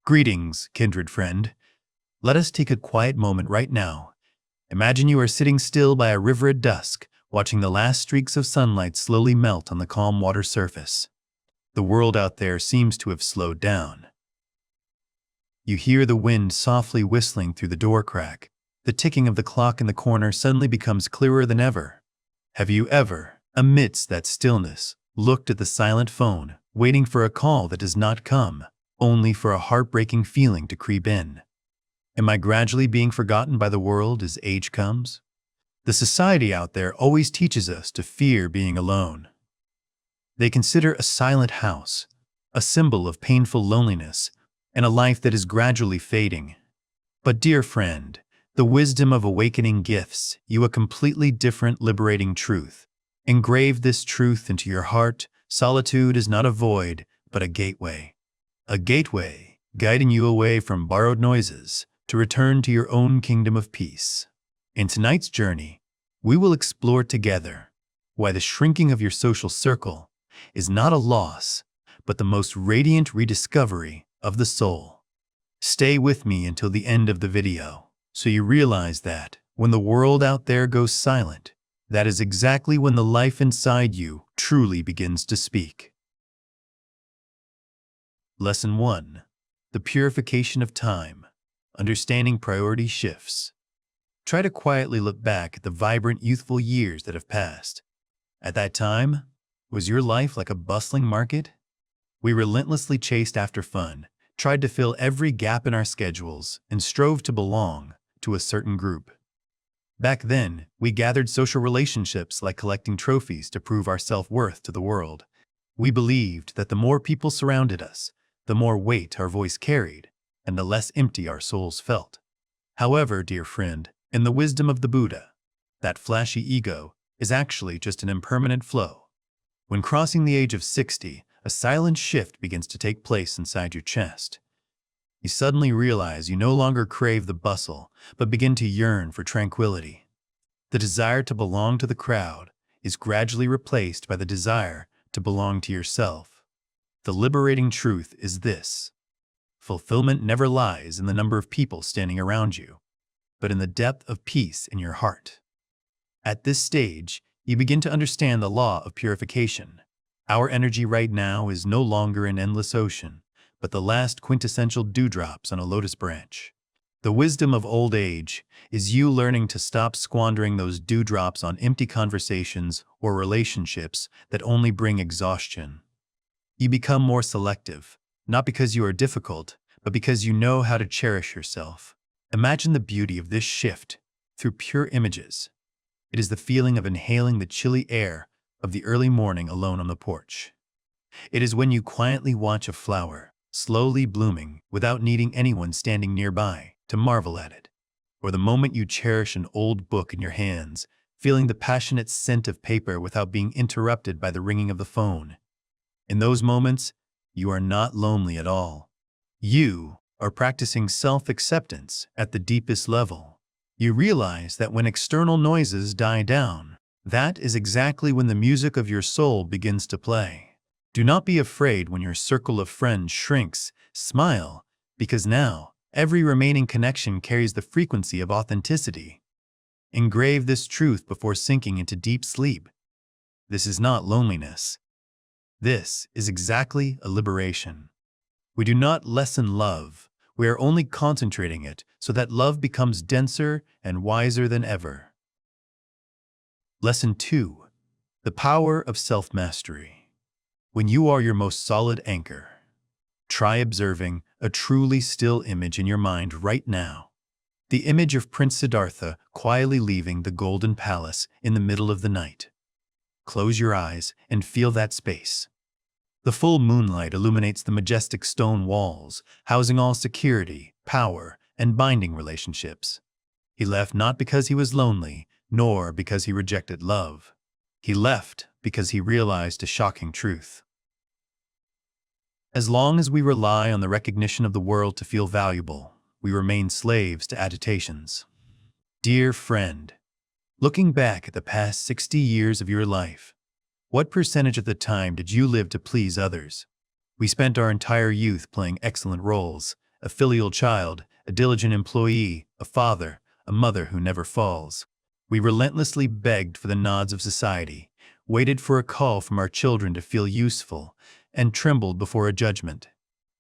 Greetings, kindred friend. Let us take a quiet moment right now. Imagine you are sitting still by a river at dusk, watching the last streaks of sunlight slowly melt on the calm water surface. The world out there seems to have slowed down. You hear the wind softly whistling through the door crack. The ticking of the clock in the corner suddenly becomes clearer than ever. Have you ever, amidst that stillness, looked at the silent phone, waiting for a call that does not come, only for a heartbreaking feeling to creep in? Am I gradually being forgotten by the world as age comes? The society out there always teaches us to fear being alone. They consider a silent house a symbol of painful loneliness and a life that is gradually fading. But dear friend, the wisdom of awakening gifts you a completely different liberating truth. Engrave this truth into your heart. Solitude is not a void, but a gateway. A gateway guiding you away from borrowed noises to return to your own kingdom of peace. In tonight's journey, we will explore together why the shrinking of your social circle is not a loss, but the most radiant rediscovery of the soul. Stay with me until the end of the video, so you realize that when the world out there goes silent, that is exactly when the life inside you truly begins to speak. Lesson 1. The Purification of Time. Understanding priority shifts. Try to quietly look back at the vibrant youthful years that have passed. At that time, was your life like a bustling market? We relentlessly chased after fun, tried to fill every gap in our schedules, and strove to belong to a certain group. Back then, we gathered social relationships like collecting trophies to prove our self-worth to the world. We believed that the more people surrounded us, the more weight our voice carried, and the less empty our souls felt. However, dear friend, in the wisdom of the Buddha, that flashy ego is actually just an impermanent flow. When crossing the age of 60, a silent shift begins to take place inside your chest. You suddenly realize you no longer crave the bustle, but begin to yearn for tranquility. The desire to belong to the crowd is gradually replaced by the desire to belong to yourself. The liberating truth is this: fulfillment never lies in the number of people standing around you, but in the depth of peace in your heart. At this stage, you begin to understand the law of purification. Our energy right now is no longer an endless ocean, but the last quintessential dewdrops on a lotus branch. The wisdom of old age is you learning to stop squandering those dewdrops on empty conversations or relationships that only bring exhaustion. You become more selective, not because you are difficult, but because you know how to cherish yourself. Imagine the beauty of this shift through pure images. It is the feeling of inhaling the chilly air of the early morning alone on the porch. It is when you quietly watch a flower slowly blooming without needing anyone standing nearby to marvel at it. Or the moment you cherish an old book in your hands, feeling the passionate scent of paper without being interrupted by the ringing of the phone. In those moments, you are not lonely at all. You are practicing self-acceptance at the deepest level. You realize that when external noises die down, that is exactly when the music of your soul begins to play. Do not be afraid when your circle of friends shrinks. Smile, because now every remaining connection carries the frequency of authenticity. Engrave this truth before sinking into deep sleep. This is not loneliness. This is exactly a liberation. We do not lessen love. We are only concentrating it so that love becomes denser and wiser than ever. Lesson 2. The Power of Self-Mastery. When you are your most solid anchor, try observing a truly still image in your mind right now. The image of Prince Siddhartha quietly leaving the golden palace in the middle of the night. Close your eyes and feel that space. The full moonlight illuminates the majestic stone walls, housing all security, power, and binding relationships. He left not because he was lonely, nor because he rejected love. He left because he realized a shocking truth. As long as we rely on the recognition of the world to feel valuable, we remain slaves to agitations. Dear friend, looking back at the past 60 years of your life, what percentage of the time did you live to please others? We spent our entire youth playing excellent roles, a filial child, a diligent employee, a father, a mother who never falls. We relentlessly begged for the nods of society, waited for a call from our children to feel useful, and trembled before a judgment.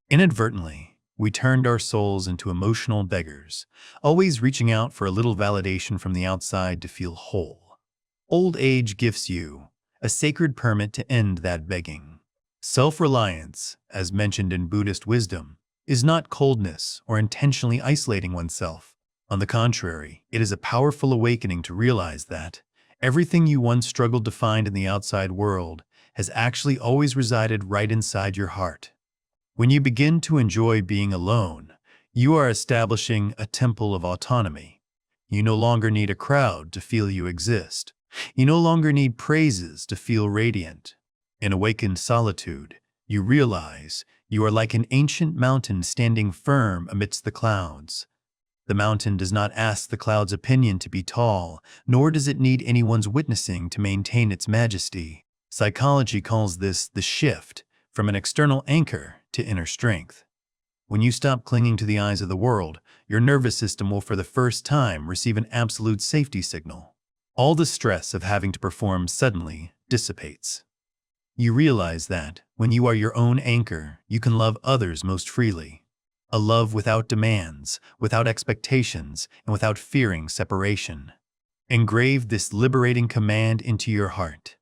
Inadvertently, we turned our souls into emotional beggars, always reaching out for a little validation from the outside to feel whole. Old age gifts you a sacred permit to end that begging. Self-reliance, as mentioned in Buddhist wisdom, is not coldness or intentionally isolating oneself. On the contrary, it is a powerful awakening to realize that everything you once struggled to find in the outside world has actually always resided right inside your heart. When you begin to enjoy being alone, you are establishing a temple of autonomy. You no longer need a crowd to feel you exist. You no longer need praises to feel radiant. In awakened solitude, you realize you are like an ancient mountain standing firm amidst the clouds. The mountain does not ask the cloud's opinion to be tall, nor does it need anyone's witnessing to maintain its majesty. Psychology calls this the shift from an external anchor to inner strength. When you stop clinging to the eyes of the world, your nervous system will for the first time receive an absolute safety signal. All the stress of having to perform suddenly dissipates. You realize that, when you are your own anchor, you can love others most freely. A love without demands, without expectations, and without fearing separation. Engrave this liberating command into your heart.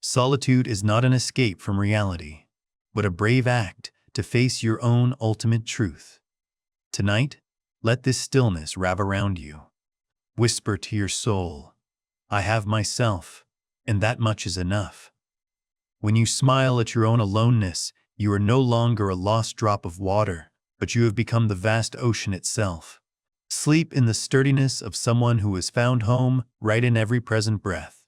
Solitude is not an escape from reality, but a brave act to face your own ultimate truth. Tonight, let this stillness wrap around you. Whisper to your soul, "I have myself, and that much is enough." When you smile at your own aloneness, you are no longer a lost drop of water, but you have become the vast ocean itself. Sleep in the sturdiness of someone who has found home right in every present breath.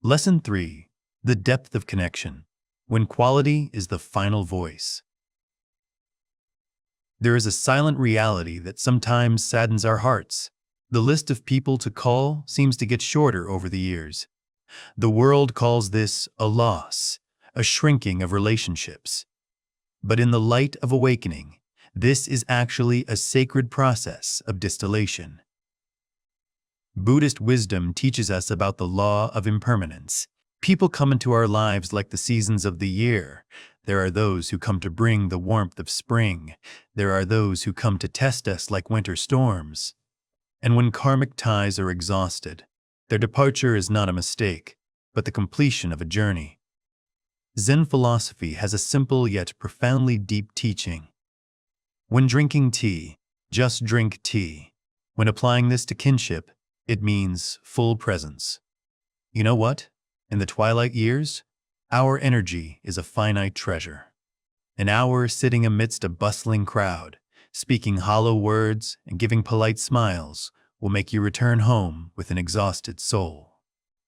Lesson 3. The depth of connection. When quality is the final voice. There is a silent reality that sometimes saddens our hearts. The list of people to call seems to get shorter over the years. The world calls this a loss, a shrinking of relationships. But in the light of awakening, this is actually a sacred process of distillation. Buddhist wisdom teaches us about the law of impermanence. People come into our lives like the seasons of the year. There are those who come to bring the warmth of spring. There are those who come to test us like winter storms. And when karmic ties are exhausted, their departure is not a mistake, but the completion of a journey. Zen philosophy has a simple yet profoundly deep teaching. When drinking tea, just drink tea. When applying this to kinship, it means full presence. You know what? In the twilight years, our energy is a finite treasure. An hour sitting amidst a bustling crowd, speaking hollow words and giving polite smiles will make you return home with an exhausted soul.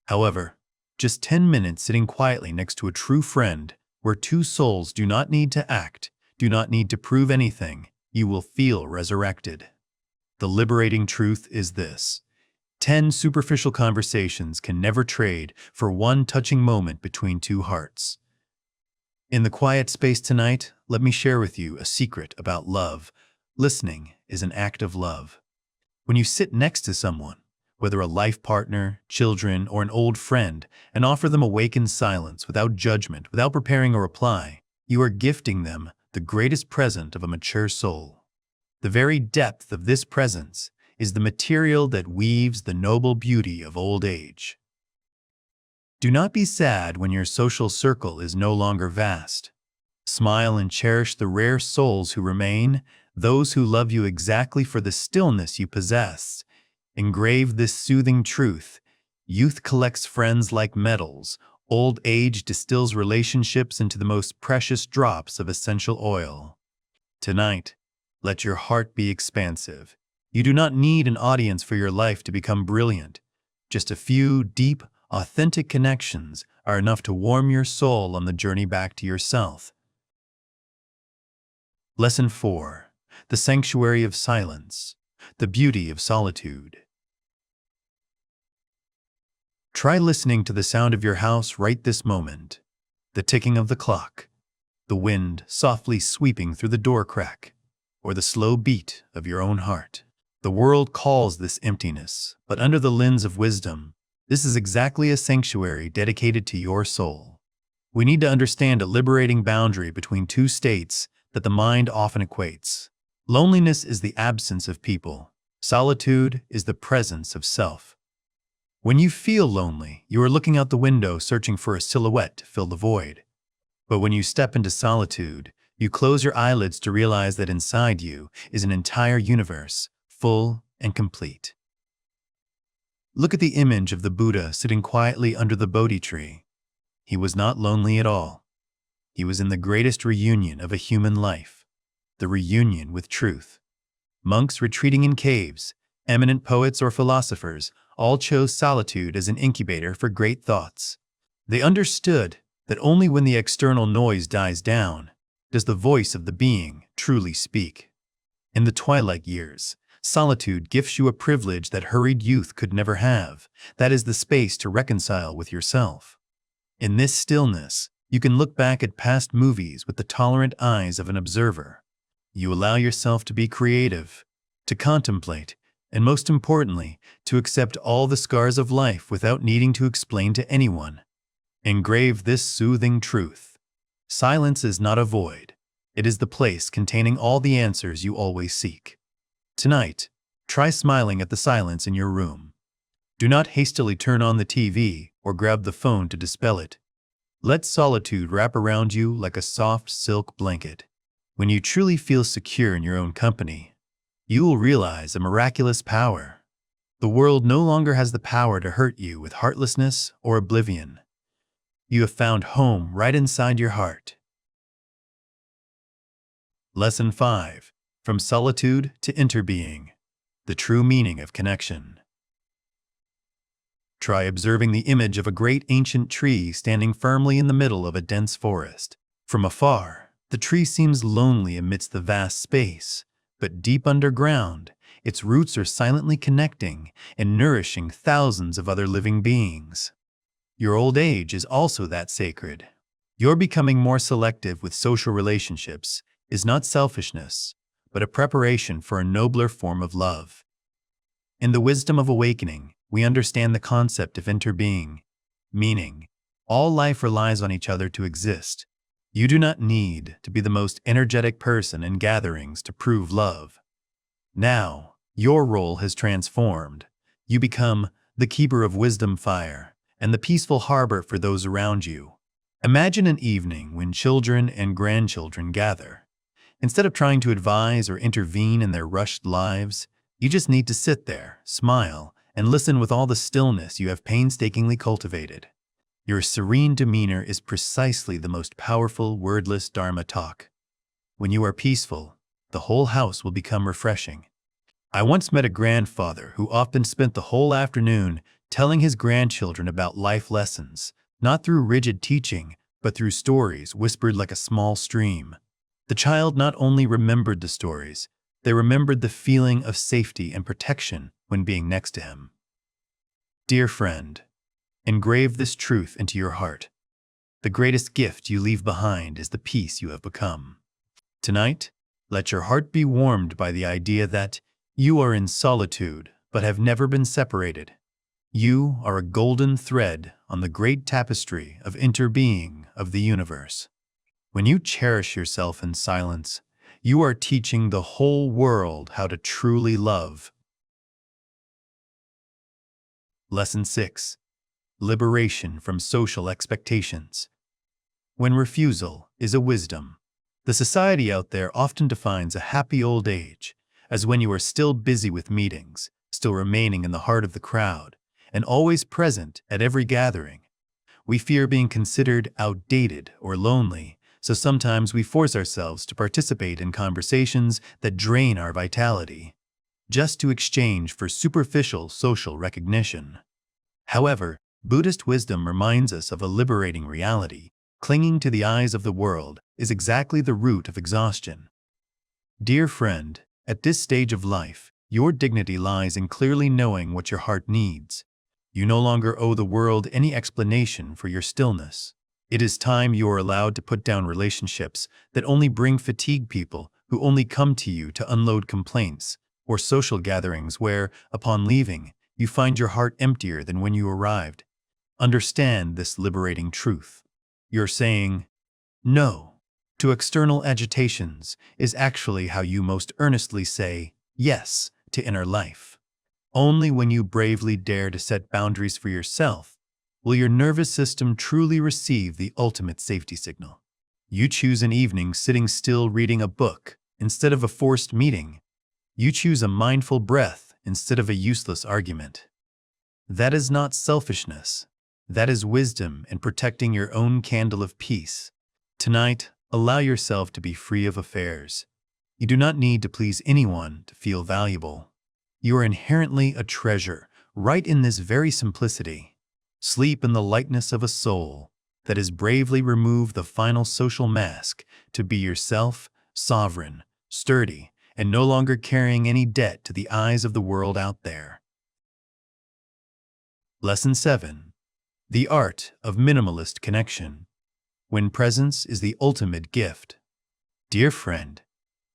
However, just 10 minutes sitting quietly next to a true friend, where two souls do not need to act, do not need to prove anything, you will feel resurrected. The liberating truth is this: 10 superficial conversations can never trade for one touching moment between two hearts. In the quiet space tonight, let me share with you a secret about love. Listening is an act of love. When you sit next to someone, whether a life partner, children, or an old friend, and offer them awakened silence without judgment, without preparing a reply, you are gifting them the greatest present of a mature soul. The very depth of this presence is the material that weaves the noble beauty of old age. Do not be sad when your social circle is no longer vast. Smile and cherish the rare souls who remain, those who love you exactly for the stillness you possess. Engrave this soothing truth: youth collects friends like metals, old age distills relationships into the most precious drops of essential oil. Tonight, let your heart be expansive. You do not need an audience for your life to become brilliant. Just a few deep, authentic connections are enough to warm your soul on the journey back to yourself. Lesson 4. The sanctuary of silence, the beauty of solitude. Try listening to the sound of your house right this moment. The ticking of the clock, the wind softly sweeping through the door crack, or the slow beat of your own heart. The world calls this emptiness, but under the lens of wisdom, this is exactly a sanctuary dedicated to your soul. We need to understand a liberating boundary between two states that the mind often equates. Loneliness is the absence of people. Solitude is the presence of self. When you feel lonely, you are looking out the window searching for a silhouette to fill the void. But when you step into solitude, you close your eyelids to realize that inside you is an entire universe, full and complete. Look at the image of the Buddha sitting quietly under the Bodhi tree. He was not lonely at all. He was in the greatest reunion of a human life, the reunion with truth. Monks retreating in caves, eminent poets or philosophers, all chose solitude as an incubator for great thoughts. They understood that only when the external noise dies down does the voice of the being truly speak. In the twilight years, solitude gives you a privilege that hurried youth could never have. That is the space to reconcile with yourself. In this stillness, you can look back at past movies with the tolerant eyes of an observer. You allow yourself to be creative, to contemplate, and most importantly, to accept all the scars of life without needing to explain to anyone. Engrave this soothing truth. Silence is not a void. It is the place containing all the answers you always seek. Tonight, try smiling at the silence in your room. Do not hastily turn on the TV or grab the phone to dispel it. Let solitude wrap around you like a soft silk blanket. When you truly feel secure in your own company, you will realize a miraculous power. The world no longer has the power to hurt you with heartlessness or oblivion. You have found home right inside your heart. Lesson 5. From Solitude to Interbeing. The True Meaning of Connection. Try observing the image of a great ancient tree standing firmly in the middle of a dense forest. From afar, the tree seems lonely amidst the vast space, but deep underground, its roots are silently connecting and nourishing thousands of other living beings. Your old age is also that sacred. Your becoming more selective with social relationships is not selfishness, but a preparation for a nobler form of love. In the wisdom of awakening, we understand the concept of interbeing, meaning all life relies on each other to exist. You do not need to be the most energetic person in gatherings to prove love. Now, your role has transformed. You become the keeper of wisdom fire and the peaceful harbor for those around you. Imagine an evening when children and grandchildren gather. Instead of trying to advise or intervene in their rushed lives, you just need to sit there, smile, and listen with all the stillness you have painstakingly cultivated. Your serene demeanor is precisely the most powerful wordless Dharma talk. When you are peaceful, the whole house will become refreshing. I once met a grandfather who often spent the whole afternoon telling his grandchildren about life lessons, not through rigid teaching, but through stories whispered like a small stream. The child not only remembered the stories, they remembered the feeling of safety and protection when being next to him. Dear friend, engrave this truth into your heart. The greatest gift you leave behind is the peace you have become. Tonight, let your heart be warmed by the idea that you are in solitude but have never been separated. You are a golden thread on the great tapestry of interbeing of the universe. When you cherish yourself in silence, you are teaching the whole world how to truly love. Lesson 6. Liberation from social expectations. When refusal is a wisdom. The society out there often defines a happy old age as when you are still busy with meetings, still remaining in the heart of the crowd, and always present at every gathering. We fear being considered outdated or lonely, so sometimes we force ourselves to participate in conversations that drain our vitality, just to exchange for superficial social recognition. However, Buddhist wisdom reminds us of a liberating reality. Clinging to the eyes of the world is exactly the root of exhaustion. Dear friend, at this stage of life, your dignity lies in clearly knowing what your heart needs. You no longer owe the world any explanation for your stillness. It is time you are allowed to put down relationships that only bring fatigued people who only come to you to unload complaints, or social gatherings where, upon leaving, you find your heart emptier than when you arrived. Understand this liberating truth. You're saying no to external agitations is actually how you most earnestly say yes to inner life. Only when you bravely dare to set boundaries for yourself will your nervous system truly receive the ultimate safety signal. You choose an evening sitting still reading a book instead of a forced meeting. You choose a mindful breath instead of a useless argument. That is not selfishness. That is wisdom in protecting your own candle of peace. Tonight, allow yourself to be free of affairs. You do not need to please anyone to feel valuable. You are inherently a treasure, right in this very simplicity. Sleep in the lightness of a soul that has bravely removed the final social mask to be yourself, sovereign, sturdy, and no longer carrying any debt to the eyes of the world out there. Lesson 7. The Art of Minimalist Connection. When presence is the ultimate gift. Dear friend,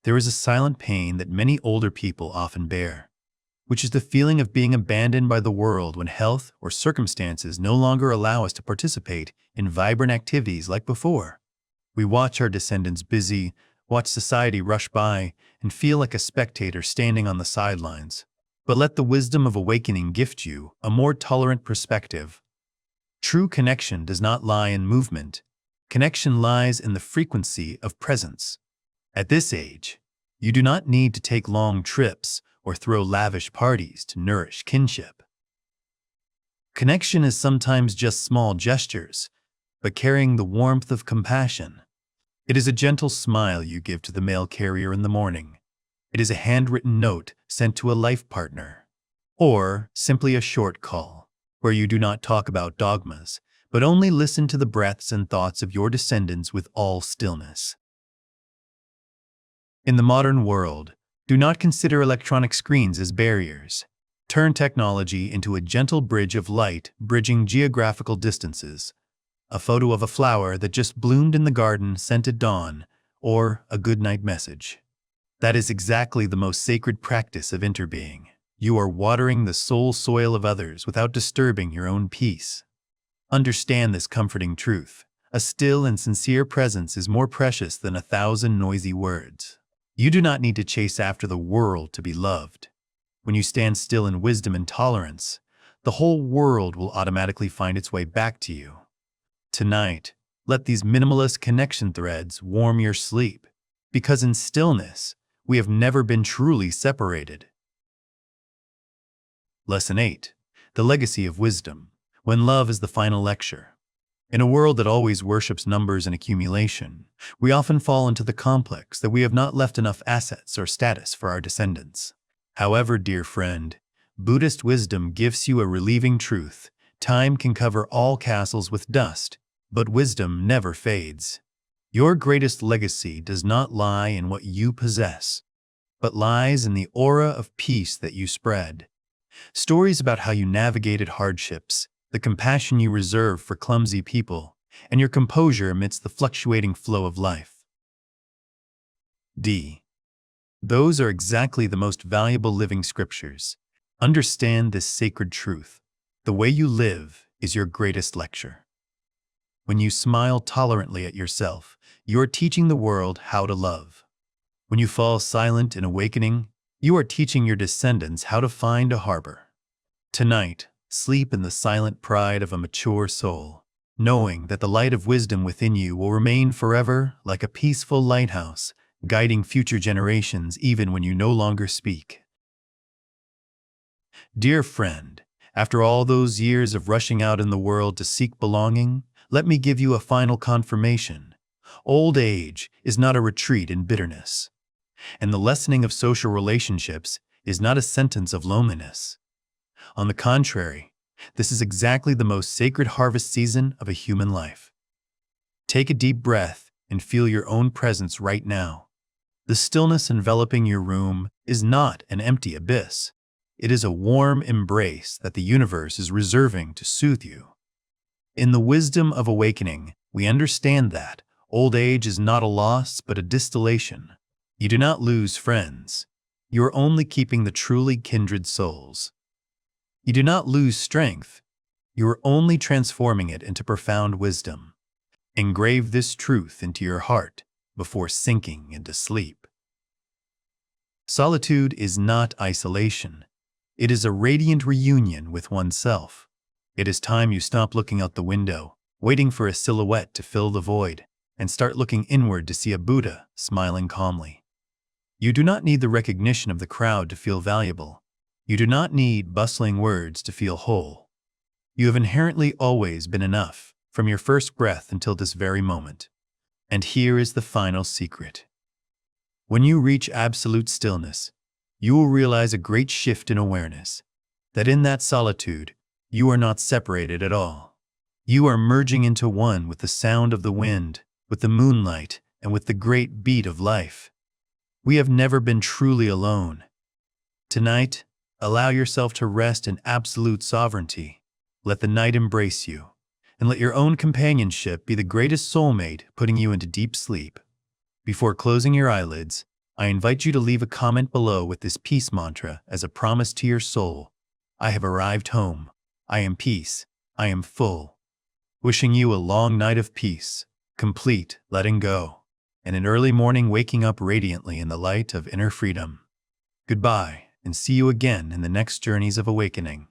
there is a silent pain that many older people often bear, which is the feeling of being abandoned by the world when health or circumstances no longer allow us to participate in vibrant activities like before. We watch our descendants busy, watch society rush by, and feel like a spectator standing on the sidelines. But let the wisdom of awakening gift you a more tolerant perspective. True connection does not lie in movement. Connection lies in the frequency of presence. At this age, you do not need to take long trips or throw lavish parties to nourish kinship. Connection is sometimes just small gestures, but carrying the warmth of compassion. It is a gentle smile you give to the mail carrier in the morning. It is a handwritten note sent to a life partner. Or simply a short call, where you do not talk about dogmas, but only listen to the breaths and thoughts of your descendants with all stillness. In the modern world, do not consider electronic screens as barriers. Turn technology into a gentle bridge of light, bridging geographical distances. A photo of a flower that just bloomed in the garden sent at dawn, or a goodnight message. That is exactly the most sacred practice of interbeing. You are watering the soul soil of others without disturbing your own peace. Understand this comforting truth. A still and sincere presence is more precious than 1,000 noisy words. You do not need to chase after the world to be loved. When you stand still in wisdom and tolerance, the whole world will automatically find its way back to you. Tonight, let these minimalist connection threads warm your sleep, because in stillness, we have never been truly separated. Lesson 8. The Legacy of Wisdom. When love is the final lecture. In a world that always worships numbers and accumulation, we often fall into the complex that we have not left enough assets or status for our descendants. However, dear friend, Buddhist wisdom gives you a relieving truth. Time can cover all castles with dust, but wisdom never fades. Your greatest legacy does not lie in what you possess, but lies in the aura of peace that you spread. Stories about how you navigated hardships, the compassion you reserve for clumsy people, and your composure amidst the fluctuating flow of life. D. Those are exactly the most valuable living scriptures. Understand this sacred truth. The way you live is your greatest lecture. When you smile tolerantly at yourself, you are teaching the world how to love. When you fall silent in awakening, you are teaching your descendants how to find a harbor. Tonight, sleep in the silent pride of a mature soul, knowing that the light of wisdom within you will remain forever like a peaceful lighthouse, guiding future generations even when you no longer speak. Dear friend, after all those years of rushing out in the world to seek belonging, let me give you a final confirmation. Old age is not a retreat in bitterness, and the lessening of social relationships is not a sentence of loneliness. On the contrary, this is exactly the most sacred harvest season of a human life. Take a deep breath and feel your own presence right now. The stillness enveloping your room is not an empty abyss. It is a warm embrace that the universe is reserving to soothe you. In the wisdom of awakening, we understand that old age is not a loss but a distillation. You do not lose friends. You are only keeping the truly kindred souls. You do not lose strength. You are only transforming it into profound wisdom. Engrave this truth into your heart before sinking into sleep. Solitude is not isolation. It is a radiant reunion with oneself. It is time you stop looking out the window, waiting for a silhouette to fill the void, and start looking inward to see a Buddha smiling calmly. You do not need the recognition of the crowd to feel valuable. You do not need bustling words to feel whole. You have inherently always been enough, from your first breath until this very moment. And here is the final secret. When you reach absolute stillness, you will realize a great shift in awareness, that in that solitude, you are not separated at all. You are merging into one with the sound of the wind, with the moonlight, and with the great beat of life. We have never been truly alone. Tonight, allow yourself to rest in absolute sovereignty. Let the night embrace you, and let your own companionship be the greatest soulmate putting you into deep sleep. Before closing your eyelids, I invite you to leave a comment below with this peace mantra as a promise to your soul. I have arrived home. I am peace. I am full. Wishing you a long night of peace, complete letting go, and an early morning waking up radiantly in the light of inner freedom. Goodbye, and see you again in the next journeys of awakening.